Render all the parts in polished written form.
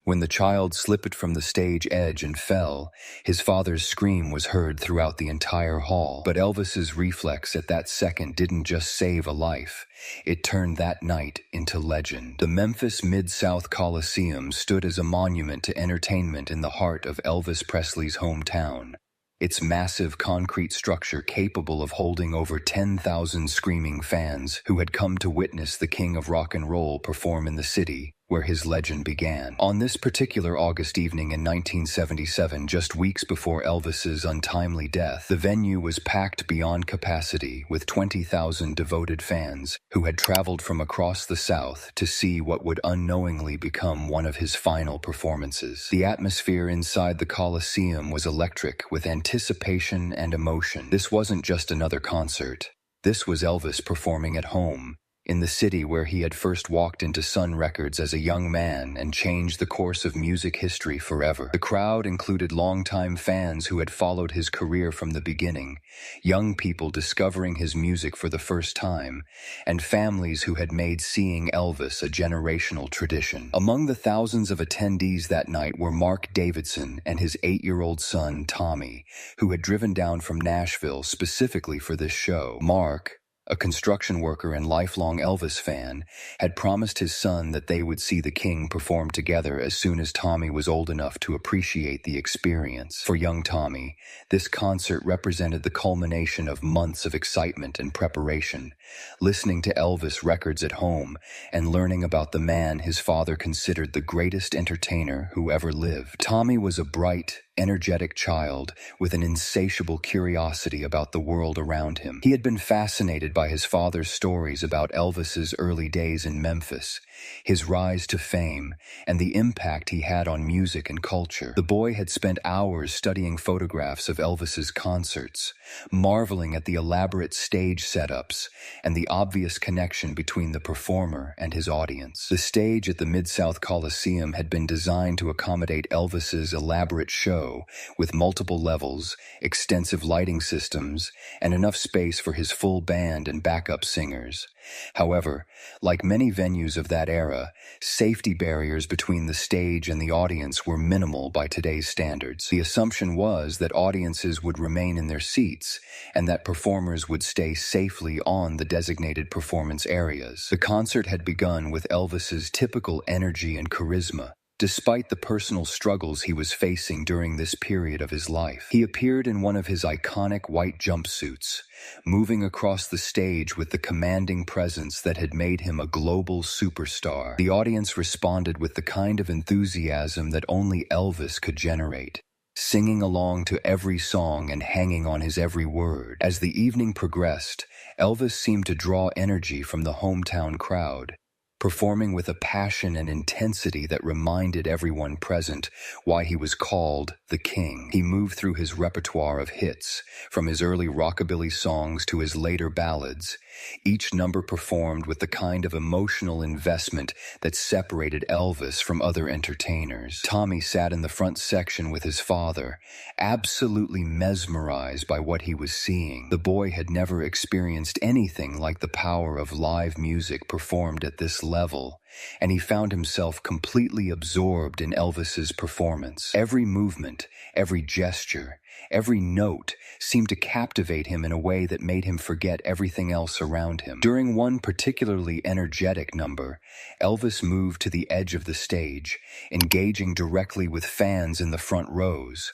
When the child slipped from the stage edge and fell, his father's scream was heard throughout the entire hall. But Elvis's reflex at that second didn't just save a life. It turned that night into legend. The Memphis Mid-South Coliseum stood as a monument to entertainment in the heart of Elvis Presley's hometown. Its massive concrete structure capable of holding over 10,000 screaming fans who had come to witness the king of rock and roll perform in the city where his legend began. On this particular August evening in 1977, just weeks before Elvis's untimely death, the venue was packed beyond capacity with 20,000 devoted fans who had traveled from across the South to see what would unknowingly become one of his final performances. The atmosphere inside the Coliseum was electric with anticipation and emotion. This wasn't just another concert. This was Elvis performing at home, in the city where he had first walked into Sun Records as a young man and changed the course of music history forever. The crowd included longtime fans who had followed his career from the beginning, young people discovering his music for the first time, and families who had made seeing Elvis a generational tradition. Among the thousands of attendees that night were Mark Davidson and his 8-year-old son, Tommy, who had driven down from Nashville specifically for this show. Mark, a construction worker and lifelong Elvis fan, had promised his son that they would see the King perform together as soon as Tommy was old enough to appreciate the experience. For young Tommy, this concert represented the culmination of months of excitement and preparation, listening to Elvis records at home and learning about the man his father considered the greatest entertainer who ever lived. Tommy was a bright, energetic child with an insatiable curiosity about the world around him. He had been fascinated by his father's stories about Elvis's early days in Memphis, his rise to fame, and the impact he had on music and culture. The boy had spent hours studying photographs of Elvis's concerts, marveling at the elaborate stage setups and the obvious connection between the performer and his audience. The stage at the Mid-South Coliseum had been designed to accommodate Elvis's elaborate show with multiple levels, extensive lighting systems, and enough space for his full band and backup singers. However, like many venues of that era, safety barriers between the stage and the audience were minimal by today's standards. The assumption was that audiences would remain in their seats and that performers would stay safely on the designated performance areas. The concert had begun with Elvis's typical energy and charisma, despite the personal struggles he was facing during this period of his life. He appeared in one of his iconic white jumpsuits, moving across the stage with the commanding presence that had made him a global superstar. The audience responded with the kind of enthusiasm that only Elvis could generate, singing along to every song and hanging on his every word. As the evening progressed, Elvis seemed to draw energy from the hometown crowd, performing with a passion and intensity that reminded everyone present why he was called the King. He moved through his repertoire of hits, from his early rockabilly songs to his later ballads, each number performed with the kind of emotional investment that separated Elvis from other entertainers. Tommy sat in the front section with his father, absolutely mesmerized by what he was seeing. The boy had never experienced anything like the power of live music performed at this level, and he found himself completely absorbed in Elvis's performance. Every movement, every gesture, every note seemed to captivate him in a way that made him forget everything else around him. During one particularly energetic number, Elvis moved to the edge of the stage, engaging directly with fans in the front rows.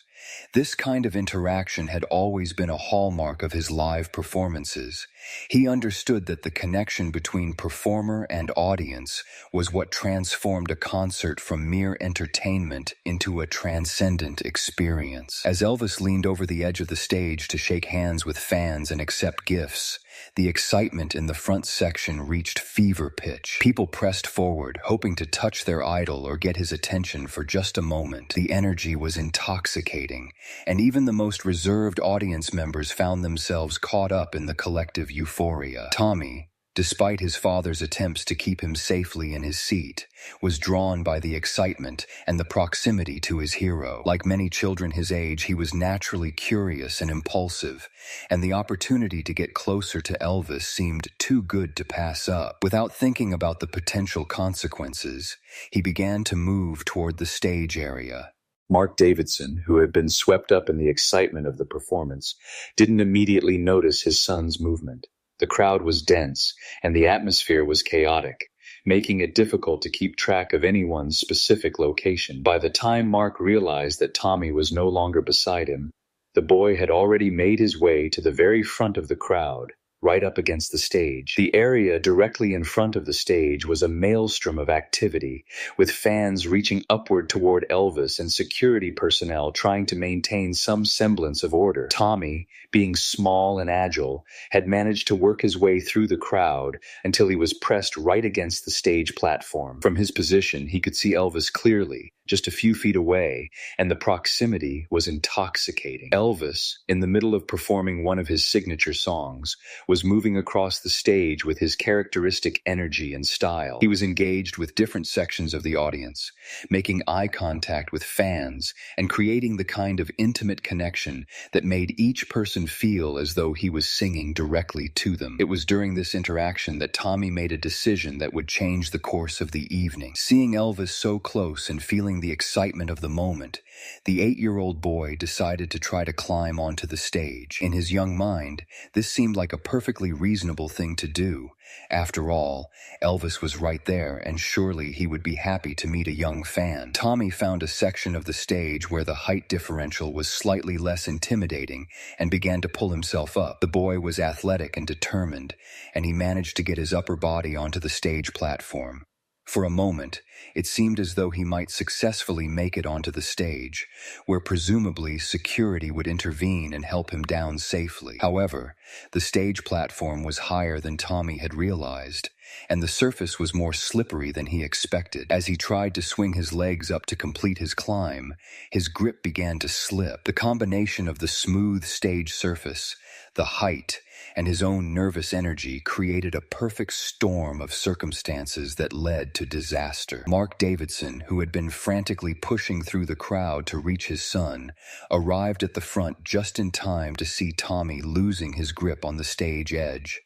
This kind of interaction had always been a hallmark of his live performances. He understood that the connection between performer and audience was what transformed a concert from mere entertainment into a transcendent experience. As Elvis leaned over the edge of the stage to shake hands with fans and accept gifts, the excitement in the front section reached fever pitch. People pressed forward, hoping to touch their idol or get his attention for just a moment. The energy was intoxicating, and even the most reserved audience members found themselves caught up in the collective euphoria. Tommy, despite his father's attempts to keep him safely in his seat, was drawn by the excitement and the proximity to his hero. Like many children his age, he was naturally curious and impulsive, and the opportunity to get closer to Elvis seemed too good to pass up. Without thinking about the potential consequences, he began to move toward the stage area. Mark Davidson, who had been swept up in the excitement of the performance, didn't immediately notice his son's movement. The crowd was dense, and the atmosphere was chaotic, making it difficult to keep track of anyone's specific location. By the time Mark realized that Tommy was no longer beside him, the boy had already made his way to the very front of the crowd, right up against the stage. The area directly in front of the stage was a maelstrom of activity, with fans reaching upward toward Elvis and security personnel trying to maintain some semblance of order. Tommy, being small and agile, had managed to work his way through the crowd until he was pressed right against the stage platform. From his position, he could see Elvis clearly, just a few feet away, and the proximity was intoxicating. Elvis, in the middle of performing one of his signature songs, was moving across the stage with his characteristic energy and style. He was engaged with different sections of the audience, making eye contact with fans and creating the kind of intimate connection that made each person feel as though he was singing directly to them. It was during this interaction that Tommy made a decision that would change the course of the evening. Seeing Elvis so close and feeling the excitement of the moment, the 8-year-old boy decided to try to climb onto the stage. In his young mind, this seemed like a perfectly reasonable thing to do. After all, Elvis was right there, and surely he would be happy to meet a young fan. Tommy found a section of the stage where the height differential was slightly less intimidating and began to pull himself up. The boy was athletic and determined, and he managed to get his upper body onto the stage platform. For a moment, it seemed as though he might successfully make it onto the stage, where presumably security would intervene and help him down safely. However, the stage platform was higher than Tommy had realized, and the surface was more slippery than he expected. As he tried to swing his legs up to complete his climb, his grip began to slip. The combination of the smooth stage surface, the height, and his own nervous energy created a perfect storm of circumstances that led to disaster. Mark Davidson, who had been frantically pushing through the crowd to reach his son, arrived at the front just in time to see Tommy losing his grip on the stage edge.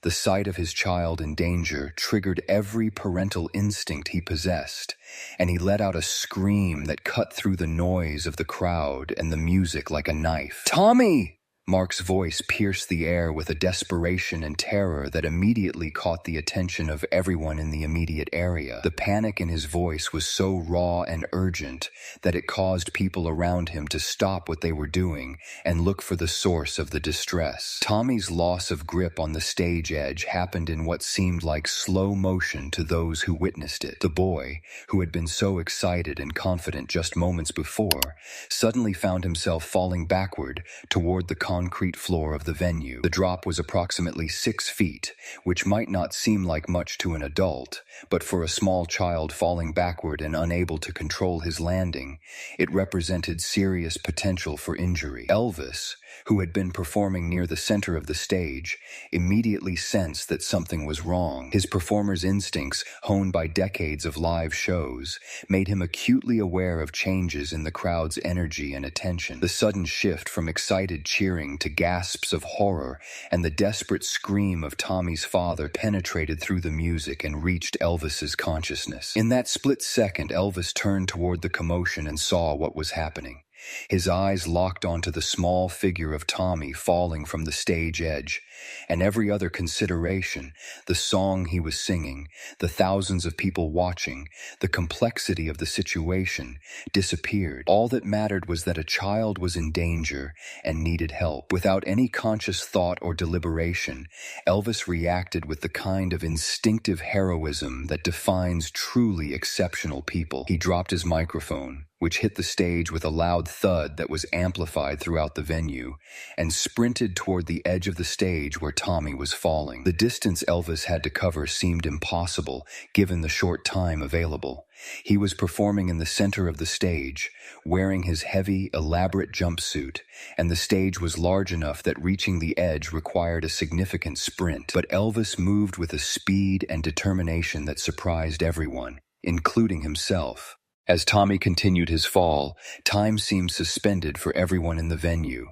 The sight of his child in danger triggered every parental instinct he possessed, and he let out a scream that cut through the noise of the crowd and the music like a knife. "Tommy!" Mark's voice pierced the air with a desperation and terror that immediately caught the attention of everyone in the immediate area. The panic in his voice was so raw and urgent that it caused people around him to stop what they were doing and look for the source of the distress. Tommy's loss of grip on the stage edge happened in what seemed like slow motion to those who witnessed it. The boy, who had been so excited and confident just moments before, suddenly found himself falling backward toward the concrete floor of the venue. The drop was approximately 6 feet, which might not seem like much to an adult, but for a small child falling backward and unable to control his landing, it represented serious potential for injury. Elvis, who had been performing near the center of the stage, immediately sensed that something was wrong. His performer's instincts, honed by decades of live shows, made him acutely aware of changes in the crowd's energy and attention. The sudden shift from excited cheering to gasps of horror and the desperate scream of Tommy's father penetrated through the music and reached Elvis's consciousness. In that split second, Elvis turned toward the commotion and saw what was happening. His eyes locked onto the small figure of Tommy falling from the stage edge, and every other consideration, the song he was singing, the thousands of people watching, the complexity of the situation, disappeared. All that mattered was that a child was in danger and needed help. Without any conscious thought or deliberation, Elvis reacted with the kind of instinctive heroism that defines truly exceptional people. He dropped his microphone, which hit the stage with a loud thud that was amplified throughout the venue, and sprinted toward the edge of the stage where Tommy was falling. The distance Elvis had to cover seemed impossible, given the short time available. He was performing in the center of the stage, wearing his heavy, elaborate jumpsuit, and the stage was large enough that reaching the edge required a significant sprint. But Elvis moved with a speed and determination that surprised everyone, including himself. As Tommy continued his fall, time seemed suspended for everyone in the venue.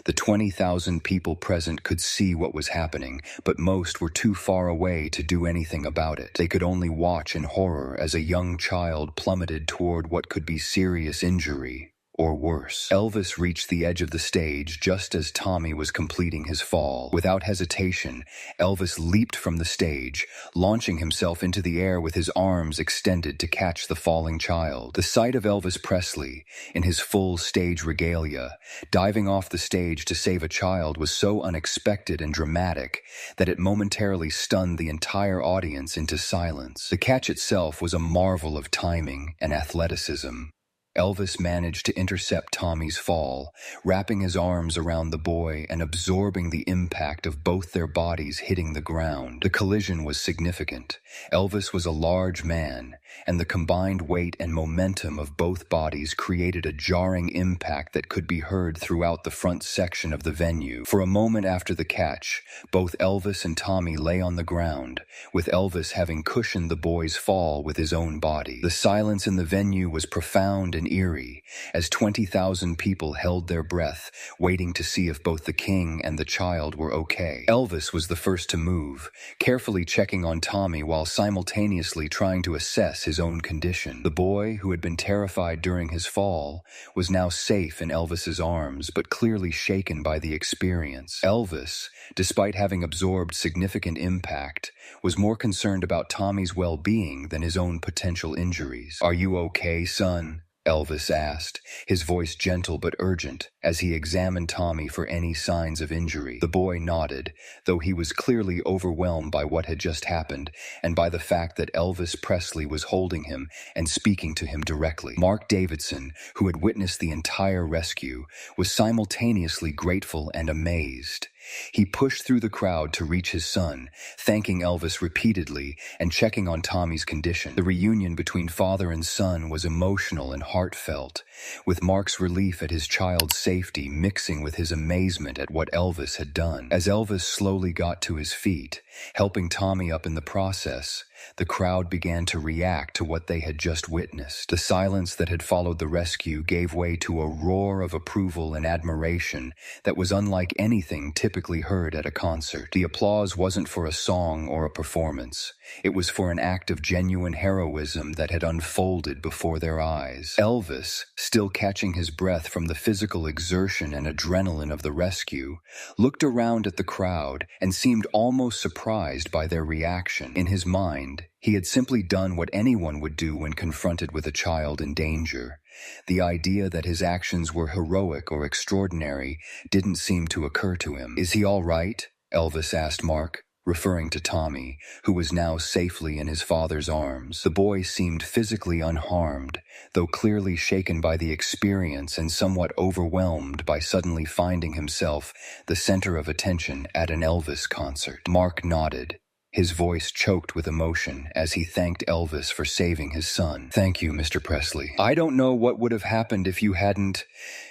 The 20,000 people present could see what was happening, but most were too far away to do anything about it. They could only watch in horror as a young child plummeted toward what could be serious injury, or worse. Elvis reached the edge of the stage just as Tommy was completing his fall. Without hesitation, Elvis leaped from the stage, launching himself into the air with his arms extended to catch the falling child. The sight of Elvis Presley, in his full stage regalia, diving off the stage to save a child was so unexpected and dramatic that it momentarily stunned the entire audience into silence. The catch itself was a marvel of timing and athleticism. Elvis managed to intercept Tommy's fall, wrapping his arms around the boy and absorbing the impact of both their bodies hitting the ground. The collision was significant. Elvis was a large man, and the combined weight and momentum of both bodies created a jarring impact that could be heard throughout the front section of the venue. For a moment after the catch, both Elvis and Tommy lay on the ground, with Elvis having cushioned the boy's fall with his own body. The silence in the venue was profound and eerie, as 20,000 people held their breath, waiting to see if both the king and the child were okay. Elvis was the first to move, carefully checking on Tommy while simultaneously trying to assess his own condition. The boy, who had been terrified during his fall, was now safe in Elvis's arms, but clearly shaken by the experience. Elvis, despite having absorbed significant impact, was more concerned about Tommy's well-being than his own potential injuries. "Are you okay, son?" Elvis asked, his voice gentle but urgent, as he examined Tommy for any signs of injury. The boy nodded, though he was clearly overwhelmed by what had just happened, and by the fact that Elvis Presley was holding him and speaking to him directly. Mark Davidson, who had witnessed the entire rescue, was simultaneously grateful and amazed. He pushed through the crowd to reach his son, thanking Elvis repeatedly and checking on Tommy's condition. The reunion between father and son was emotional and heartfelt, with Mark's relief at his child's safety mixing with his amazement at what Elvis had done. As Elvis slowly got to his feet, helping Tommy up in the process, the crowd began to react to what they had just witnessed. The silence that had followed the rescue gave way to a roar of approval and admiration that was unlike anything typically heard at a concert. The applause wasn't for a song or a performance. It was for an act of genuine heroism that had unfolded before their eyes. Elvis, still catching his breath from the physical exertion and adrenaline of the rescue, looked around at the crowd and seemed almost surprised by their reaction. In his mind, he had simply done what anyone would do when confronted with a child in danger. The idea that his actions were heroic or extraordinary didn't seem to occur to him. "Is he all right?" Elvis asked Mark, referring to Tommy, who was now safely in his father's arms. The boy seemed physically unharmed, though clearly shaken by the experience and somewhat overwhelmed by suddenly finding himself the center of attention at an Elvis concert. Mark nodded, his voice choked with emotion as he thanked Elvis for saving his son. "Thank you, Mr. Presley. I don't know what would have happened if you hadn't—"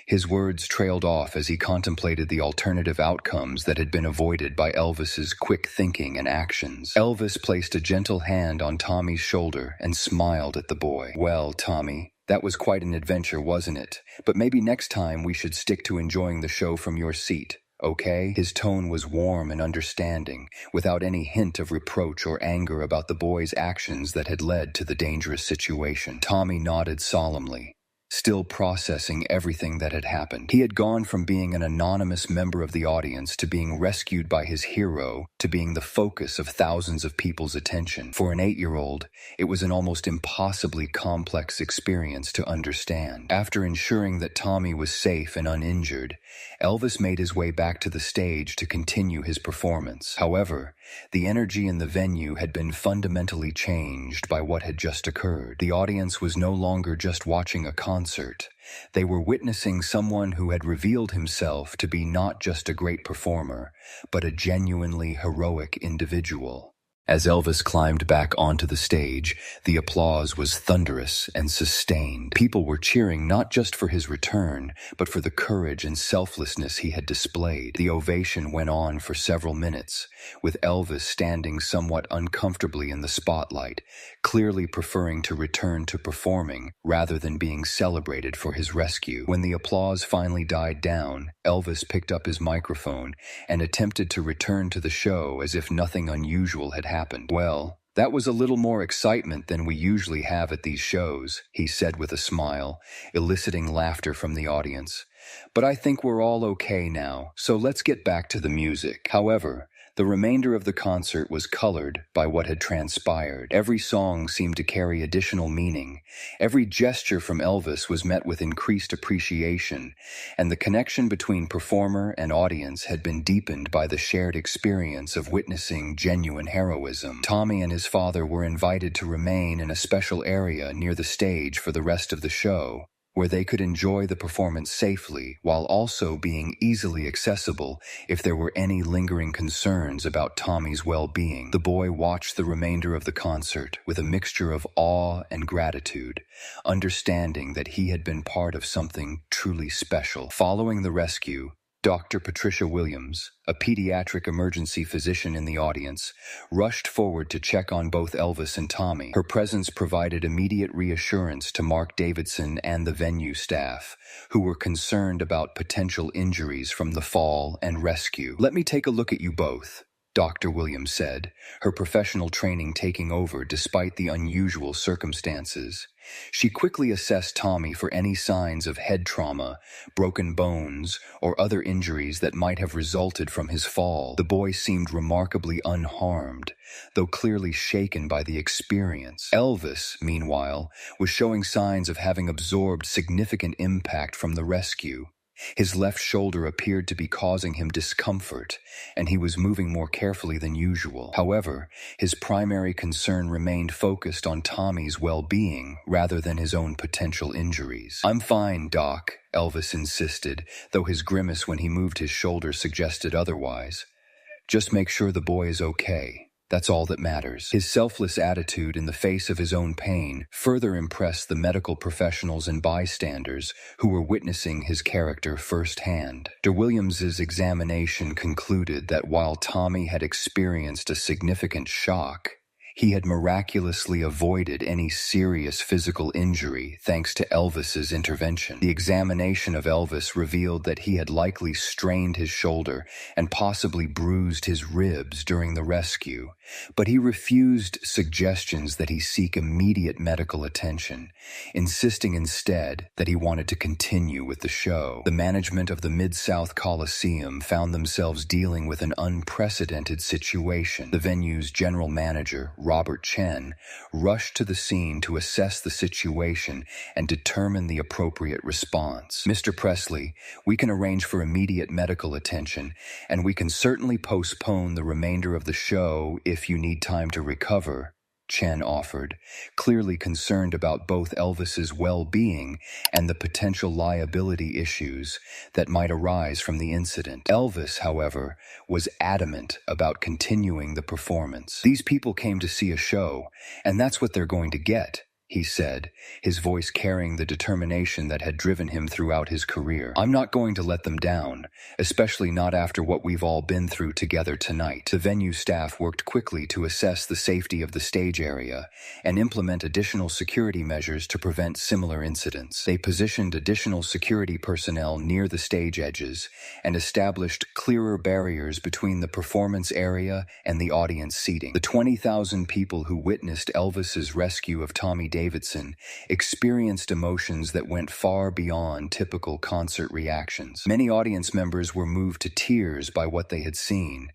His words trailed off as he contemplated the alternative outcomes that had been avoided by Elvis's quick thinking and actions. Elvis placed a gentle hand on Tommy's shoulder and smiled at the boy. "Well, Tommy, that was quite an adventure, wasn't it? But maybe next time we should stick to enjoying the show from your seat. Okay?" His tone was warm and understanding, without any hint of reproach or anger about the boy's actions that had led to the dangerous situation. Tommy nodded solemnly, still processing everything that had happened. He had gone from being an anonymous member of the audience to being rescued by his hero to being the focus of thousands of people's attention. For an 8-year-old, it was an almost impossibly complex experience to understand. After ensuring that Tommy was safe and uninjured, Elvis made his way back to the stage to continue his performance. However, the energy in the venue had been fundamentally changed by what had just occurred. The audience was no longer just watching a concert. concert. They were witnessing someone who had revealed himself to be not just a great performer, but a genuinely heroic individual. As Elvis climbed back onto the stage, the applause was thunderous and sustained. People were cheering not just for his return, but for the courage and selflessness he had displayed. The ovation went on for several minutes, with Elvis standing somewhat uncomfortably in the spotlight, clearly preferring to return to performing rather than being celebrated for his rescue. When the applause finally died down, Elvis picked up his microphone and attempted to return to the show as if nothing unusual had happened. "Well, that was a little more excitement than we usually have at these shows," he said with a smile, eliciting laughter from the audience. "But I think we're all okay now, so let's get back to the music." However, the remainder of the concert was colored by what had transpired. Every song seemed to carry additional meaning. Every gesture from Elvis was met with increased appreciation, and the connection between performer and audience had been deepened by the shared experience of witnessing genuine heroism. Tommy and his father were invited to remain in a special area near the stage for the rest of the show, where they could enjoy the performance safely while also being easily accessible if there were any lingering concerns about Tommy's well-being. The boy watched the remainder of the concert with a mixture of awe and gratitude, understanding that he had been part of something truly special. Following the rescue, Dr. Patricia Williams, a pediatric emergency physician in the audience, rushed forward to check on both Elvis and Tommy. Her presence provided immediate reassurance to Mark Davidson and the venue staff, who were concerned about potential injuries from the fall and rescue. "Let me take a look at you both," Dr. Williams said, her professional training taking over despite the unusual circumstances. She quickly assessed Tommy for any signs of head trauma, broken bones, or other injuries that might have resulted from his fall. The boy seemed remarkably unharmed, though clearly shaken by the experience. Elvis, meanwhile, was showing signs of having absorbed significant impact from the rescue. His left shoulder appeared to be causing him discomfort, and he was moving more carefully than usual. However, his primary concern remained focused on Tommy's well-being rather than his own potential injuries. "I'm fine, Doc," Elvis insisted, though his grimace when he moved his shoulder suggested otherwise. "Just make sure the boy is okay. That's all that matters." His selfless attitude in the face of his own pain further impressed the medical professionals and bystanders who were witnessing his character firsthand. Dr. Williams's examination concluded that while Tommy had experienced a significant shock, he had miraculously avoided any serious physical injury thanks to Elvis's intervention. The examination of Elvis revealed that he had likely strained his shoulder and possibly bruised his ribs during the rescue, but he refused suggestions that he seek immediate medical attention, insisting instead that he wanted to continue with the show. The management of the Mid-South Coliseum found themselves dealing with an unprecedented situation. The venue's general manager, Robert Chen, rushed to the scene to assess the situation and determine the appropriate response. "Mr. Presley, we can arrange for immediate medical attention, and we can certainly postpone the remainder of the show if you need time to recover," Chen offered, clearly concerned about both Elvis's well-being and the potential liability issues that might arise from the incident. Elvis, however, was adamant about continuing the performance. "These people came to see a show, and that's what they're going to get," he said, his voice carrying the determination that had driven him throughout his career. "I'm not going to let them down, especially not after what we've all been through together tonight." The venue staff worked quickly to assess the safety of the stage area and implement additional security measures to prevent similar incidents. They positioned additional security personnel near the stage edges and established clearer barriers between the performance area and the audience seating. The 20,000 people who witnessed Elvis's rescue of Tommy Davidson experienced emotions that went far beyond typical concert reactions. Many audience members were moved to tears by what they had seen,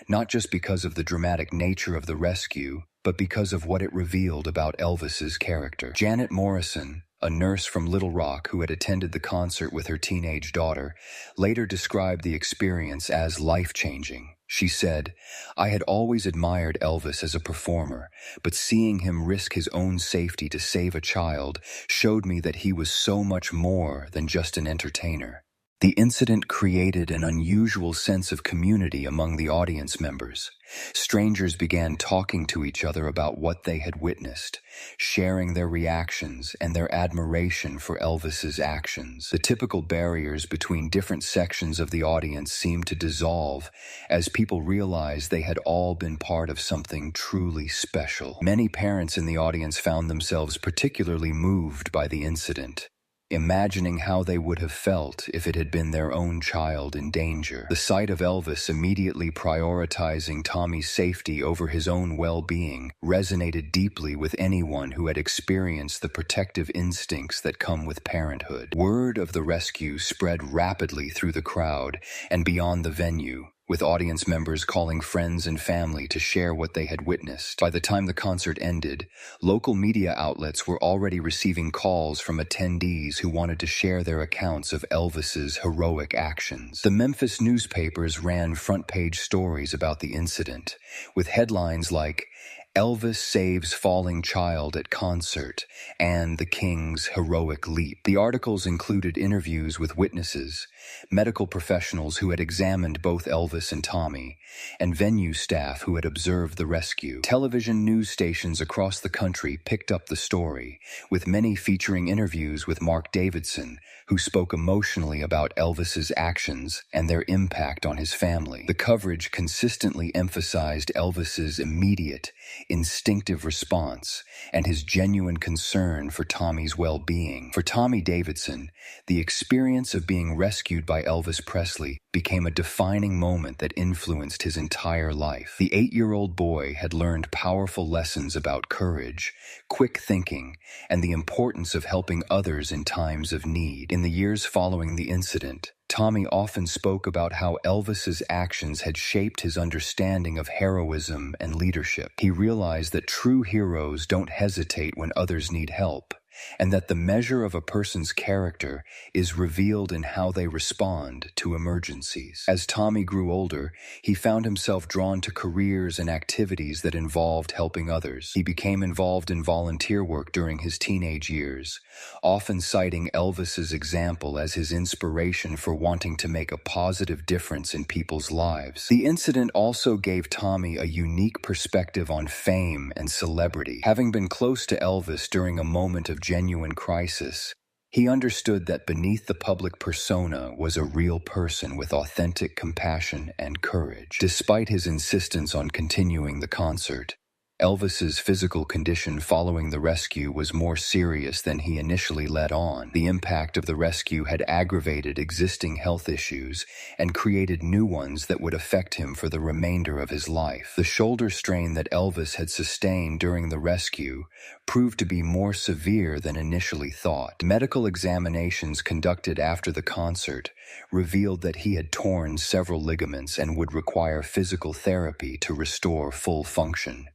not just because of the dramatic nature of the rescue, but because of what it revealed about Elvis's character. Janet Morrison, a nurse from Little Rock who had attended the concert with her teenage daughter, later described the experience as life-changing. She said, "I had always admired Elvis as a performer, but seeing him risk his own safety to save a child showed me that he was so much more than just an entertainer." The incident created an unusual sense of community among the audience members. Strangers began talking to each other about what they had witnessed, sharing their reactions and their admiration for Elvis's actions. The typical barriers between different sections of the audience seemed to dissolve as people realized they had all been part of something truly special. Many parents in the audience found themselves particularly moved by the incident, imagining how they would have felt if it had been their own child in danger. The sight of Elvis immediately prioritizing Tommy's safety over his own well-being resonated deeply with anyone who had experienced the protective instincts that come with parenthood. Word of the rescue spread rapidly through the crowd and beyond the venue, with audience members calling friends and family to share what they had witnessed. By the time the concert ended, local media outlets were already receiving calls from attendees who wanted to share their accounts of Elvis's heroic actions. The Memphis newspapers ran front-page stories about the incident, with headlines like, "Elvis saves falling child at concert," and "The King's heroic leap." The articles included interviews with witnesses, medical professionals who had examined both Elvis and Tommy, and venue staff who had observed the rescue. Television news stations across the country picked up the story, with many featuring interviews with Tommy Davidson, who spoke emotionally about Elvis's actions and their impact on his family. The coverage consistently emphasized Elvis's immediate, instinctive response and his genuine concern for Tommy's well-being. For Tommy Davidson, the experience of being rescued by Elvis Presley became a defining moment that influenced his entire life. The 8-year-old boy had learned powerful lessons about courage, quick thinking, and the importance of helping others in times of need. In the years following the incident, Tommy often spoke about how Elvis's actions had shaped his understanding of heroism and leadership. He realized that true heroes don't hesitate when others need help, and that the measure of a person's character is revealed in how they respond to emergencies. As Tommy grew older, he found himself drawn to careers and activities that involved helping others. He became involved in volunteer work during his teenage years, often citing Elvis's example as his inspiration for wanting to make a positive difference in people's lives. The incident also gave Tommy a unique perspective on fame and celebrity. Having been close to Elvis during a moment of genuine crisis, he understood that beneath the public persona was a real person with authentic compassion and courage. Despite his insistence on continuing the concert, Elvis's physical condition following the rescue was more serious than he initially let on. The impact of the rescue had aggravated existing health issues and created new ones that would affect him for the remainder of his life. The shoulder strain that Elvis had sustained during the rescue proved to be more severe than initially thought. Medical examinations conducted after the concert revealed that he had torn several ligaments and would require physical therapy to restore full function.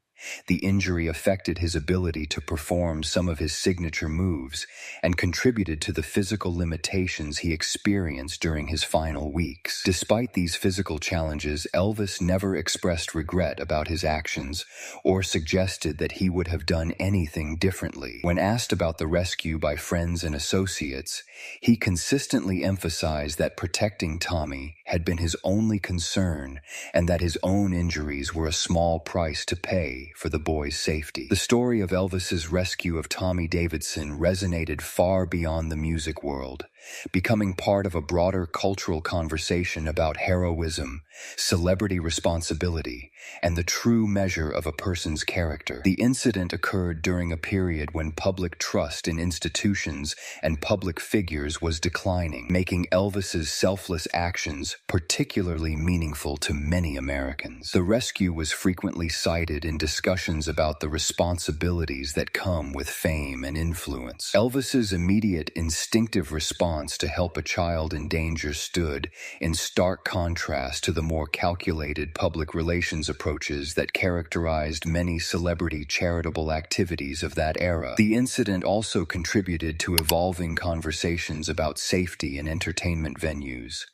The injury affected his ability to perform some of his signature moves and contributed to the physical limitations he experienced during his final weeks. Despite these physical challenges, Elvis never expressed regret about his actions or suggested that he would have done anything differently. When asked about the rescue by friends and associates, he consistently emphasized that protecting Tommy had been his only concern and that his own injuries were a small price to pay for the boy's safety. The story of Elvis's rescue of Tommy Davidson resonated far beyond the music world, becoming part of a broader cultural conversation about heroism, celebrity responsibility, and the true measure of a person's character. The incident occurred during a period when public trust in institutions and public figures was declining, making Elvis's selfless actions particularly meaningful to many Americans. The rescue was frequently cited in discussions discussions about the responsibilities that come with fame and influence. Elvis's immediate instinctive response to help a child in danger stood in stark contrast to the more calculated public relations approaches that characterized many celebrity charitable activities of that era. The incident also contributed to evolving conversations about safety in entertainment venues.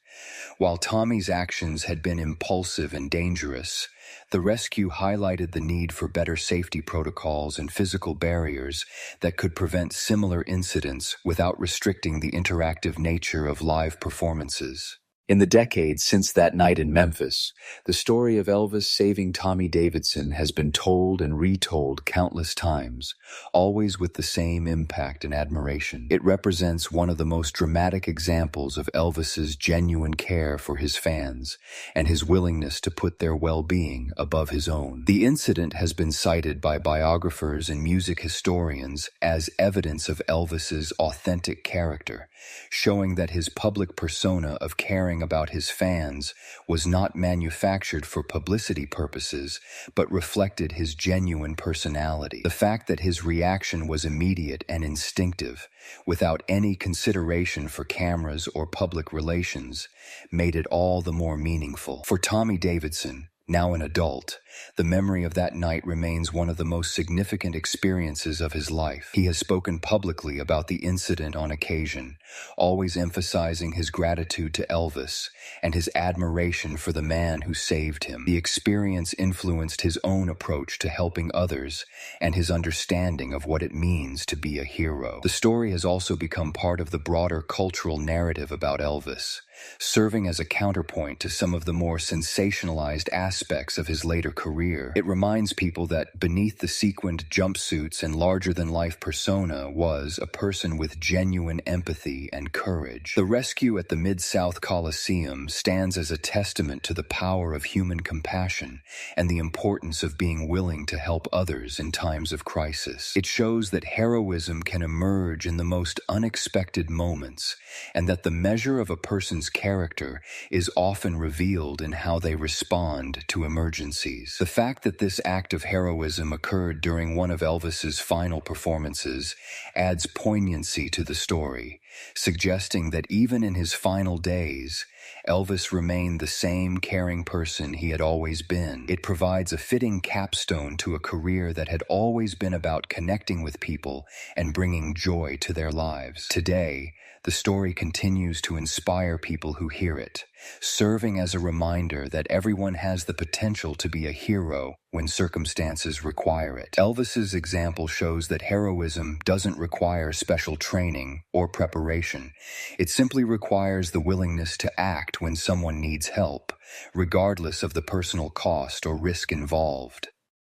While Tommy's actions had been impulsive and dangerous, the rescue highlighted the need for better safety protocols and physical barriers that could prevent similar incidents without restricting the interactive nature of live performances. In the decades since that night in Memphis, the story of Elvis saving Tommy Davidson has been told and retold countless times, always with the same impact and admiration. It represents one of the most dramatic examples of Elvis's genuine care for his fans and his willingness to put their well-being above his own. The incident has been cited by biographers and music historians as evidence of Elvis's authentic character, showing that his public persona of caring about his fans was not manufactured for publicity purposes, but reflected his genuine personality. The fact that his reaction was immediate and instinctive, without any consideration for cameras or public relations, made it all the more meaningful. For Tommy Davidson, now an adult, the memory of that night remains one of the most significant experiences of his life. He has spoken publicly about the incident on occasion, always emphasizing his gratitude to Elvis and his admiration for the man who saved him. The experience influenced his own approach to helping others and his understanding of what it means to be a hero. The story has also become part of the broader cultural narrative about Elvis, serving as a counterpoint to some of the more sensationalized aspects of his later career. It reminds people that beneath the sequined jumpsuits and larger-than-life persona was a person with genuine empathy and courage. The rescue at the Mid-South Coliseum stands as a testament to the power of human compassion and the importance of being willing to help others in times of crisis. It shows that heroism can emerge in the most unexpected moments, and that the measure of a person's character is often revealed in how they respond to emergencies. The fact that this act of heroism occurred during one of Elvis's final performances adds poignancy to the story, suggesting that even in his final days, Elvis remained the same caring person he had always been. It provides a fitting capstone to a career that had always been about connecting with people and bringing joy to their lives. Today, the story continues to inspire people who hear it, serving as a reminder that everyone has the potential to be a hero when circumstances require it. Elvis's example shows that heroism doesn't require special training or preparation. It simply requires the willingness to act when someone needs help, regardless of the personal cost or risk involved.